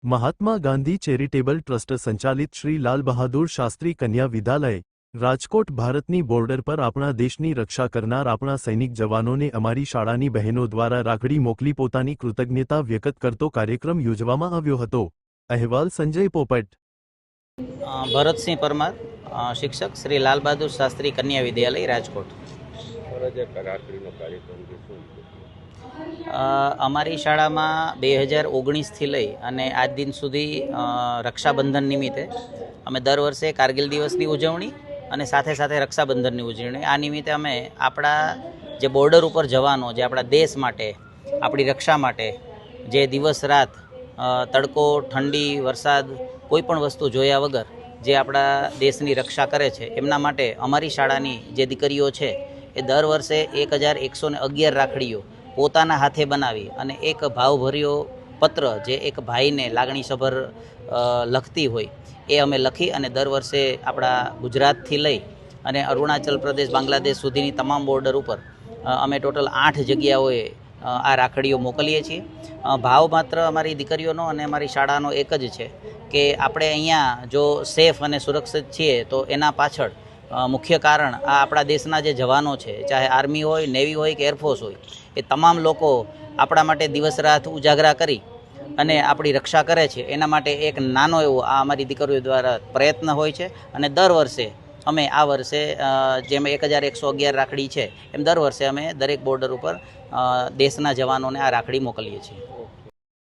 Mahatma Gandhi charitable trust સંચાલિત શ્રી લાલ બહાદુર શાસ્ત્રી કન્યા વિદ્યાલય રાજકોટ ભારતની બોર્ડર પર આપણા દેશની રક્ષા કરનાર આપણા સૈનિક જવાનોને અમારી શાળાની બહેનો દ્વારા રાખડી મોકલી પોતાની કૃતજ્ઞતા વ્યક્ત કરતો કાર્યક્રમ યોજવામાં આવ્યો હતો। અહેવાલ સંજય પોપટ। ભરતસિંહ પરમાર, શિક્ષક, શ્રી લાલ બહાદુર શાસ્ત્રી કન્યા વિદ્યાલય રાજકોટ। અમારી શાળામાં 2019થી લઈ અને આજ દિન સુધી રક્ષાબંધન નિમિત્તે અમે દર વર્ષે કારગિલ દિવસની ઉજવણી અને સાથે સાથે રક્ષાબંધનની ઉજવણી આ નિમિત્તે અમે આપણા જે બોર્ડર ઉપર જવાનો જે આપણા દેશ માટે આપણી રક્ષા માટે જે દિવસ રાત તડકો ઠંડી વરસાદ કોઈ પણ વસ્તુ જોયા વગર જે આપણા દેશની રક્ષા કરે છે એમના માટે અમારી શાળાની જે દીકરીઓ છે એ દર વર્ષે 1111 રાખડીઓ પોતાના હાથે બનાવી અને એક ભાવભર્યો પત્ર જે એક ભાઈને લાગણીસભર લખતી હોય એ અમે લખી અને દર વર્ષે આપણા ગુજરાતથી લઈ અને અરુણાચલ પ્રદેશ બાંગ્લાદેશ સુધીની તમામ બોર્ડર ઉપર અમે ટોટલ 8 જગ્યાઓએ આ રાખડીઓ મોકલીએ છીએ। ભાવ માત્ર અમારી દીકરીઓનો અને અમારી શાળાનો એક જ છે કે આપણે અહીંયા જો સેફ અને સુરક્ષિત છીએ તો એના પાછળ મુખ્ય કારણ આ આપણા દેશના જે જવાનો છે, ચાહે આર્મી હોય, નેવી હોય કે એરફોર્સ હોય, એ તમામ લોકો આપણા માટે દિવસ રાત ઉજાગરા કરી અને આપણી રક્ષા કરે છે। એના માટે એક નાનો એવો આ અમારી દીકરીઓ દ્વારા પ્રયત્ન હોય છે અને દર વર્ષે અમે આ વર્ષે જેમ 1111 રાખડી છે એમ દર વર્ષે અમે દરેક બોર્ડર ઉપર દેશના જવાનોને આ રાખડી મોકલીએ છીએ।